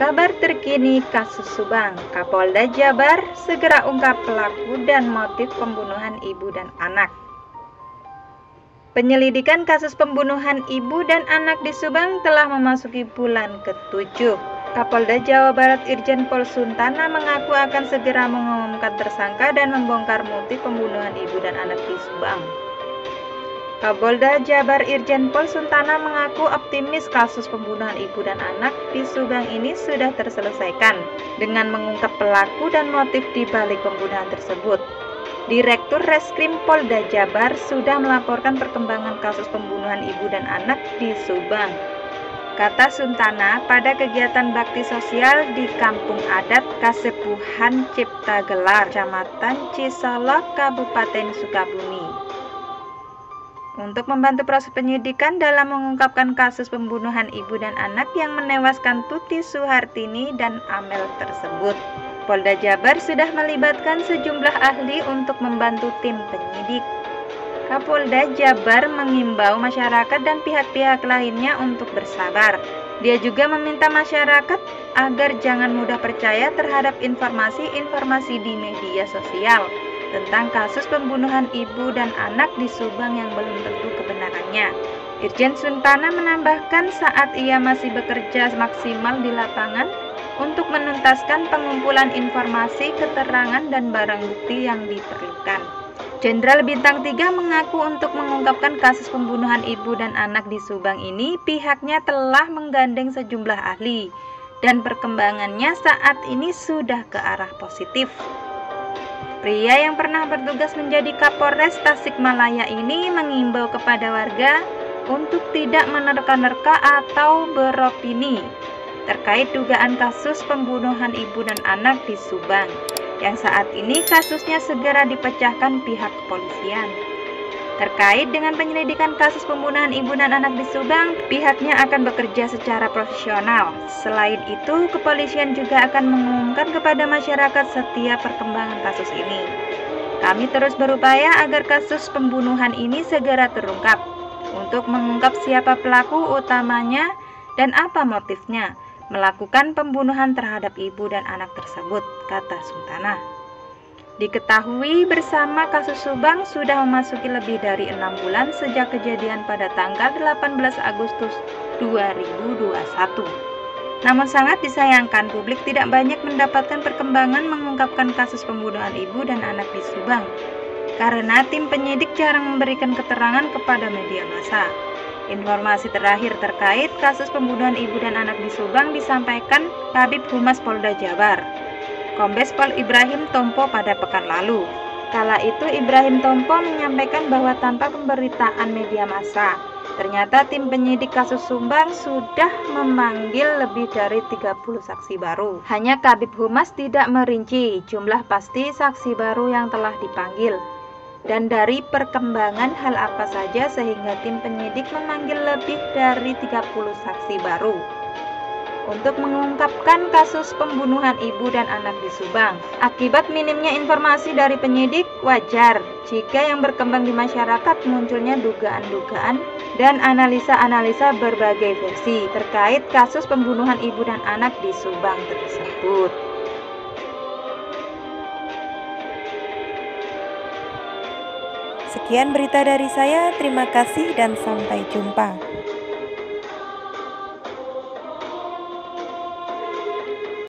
Kabar terkini kasus Subang, Kapolda Jabar segera ungkap pelaku dan motif pembunuhan ibu dan anak. Penyelidikan kasus pembunuhan ibu dan anak di Subang telah memasuki bulan ke-7. Kapolda Jawa Barat Irjen Pol Suntana mengaku akan segera mengumumkan tersangka dan membongkar motif pembunuhan ibu dan anak di Subang. Kapolda Jabar Irjen Pol Suntana mengaku optimis kasus pembunuhan ibu dan anak di Subang ini sudah terselesaikan dengan mengungkap pelaku dan motif di balik pembunuhan tersebut. Direktur Reskrim Polda Jabar sudah melaporkan perkembangan kasus pembunuhan ibu dan anak di Subang. Kata Suntana pada kegiatan bakti sosial di Kampung Adat Kasepuhan Cipta Gelar, Kecamatan Cisolok, Kabupaten Sukabumi. Untuk membantu proses penyidikan dalam mengungkapkan kasus pembunuhan ibu dan anak yang menewaskan Tuti Suhartini dan Amel tersebut, Polda Jabar sudah melibatkan sejumlah ahli untuk membantu tim penyidik. Kapolda Jabar mengimbau masyarakat dan pihak-pihak lainnya untuk bersabar. Dia juga meminta masyarakat agar jangan mudah percaya terhadap informasi-informasi di media sosial tentang kasus pembunuhan ibu dan anak di Subang yang belum tentu kebenarannya. Irjen Suntana menambahkan saat ia masih bekerja maksimal di lapangan untuk menuntaskan pengumpulan informasi, keterangan, dan barang bukti yang diperlukan. Jenderal Bintang 3 mengaku untuk mengungkapkan kasus pembunuhan ibu dan anak di Subang ini, pihaknya telah menggandeng sejumlah ahli dan perkembangannya saat ini sudah ke arah positif. Pria yang pernah bertugas menjadi Kapolres Tasikmalaya ini mengimbau kepada warga untuk tidak menerka-nerka atau beropini terkait dugaan kasus pembunuhan ibu dan anak di Subang, yang saat ini kasusnya segera dipecahkan pihak kepolisian. Terkait dengan penyelidikan kasus pembunuhan ibu dan anak di Subang, pihaknya akan bekerja secara profesional. Selain itu, kepolisian juga akan mengumumkan kepada masyarakat setiap perkembangan kasus ini. Kami terus berupaya agar kasus pembunuhan ini segera terungkap, untuk mengungkap siapa pelaku utamanya dan apa motifnya melakukan pembunuhan terhadap ibu dan anak tersebut, kata Suntana. Diketahui bersama kasus Subang sudah memasuki lebih dari 6 bulan sejak kejadian pada tanggal 18 Agustus 2021. Namun sangat disayangkan publik tidak banyak mendapatkan perkembangan mengungkapkan kasus pembunuhan ibu dan anak di Subang, karena tim penyidik jarang memberikan keterangan kepada media massa. Informasi terakhir terkait kasus pembunuhan ibu dan anak di Subang disampaikan Kabid Humas Polda Jabar, Kombes Pol Ibrahim Tompo pada pekan lalu. Kala itu Ibrahim Tompo menyampaikan bahwa tanpa pemberitaan media massa, ternyata tim penyidik kasus Subang sudah memanggil lebih dari 30 saksi baru. Hanya Kabid Humas tidak merinci jumlah pasti saksi baru yang telah dipanggil dan dari perkembangan hal apa saja sehingga tim penyidik memanggil lebih dari 30 saksi baru untuk mengungkapkan kasus pembunuhan ibu dan anak di Subang. Akibat minimnya informasi dari penyidik, wajar jika yang berkembang di masyarakat munculnya dugaan-dugaan dan analisa-analisa berbagai versi terkait kasus pembunuhan ibu dan anak di Subang tersebut. Sekian berita dari saya, terima kasih dan sampai jumpa.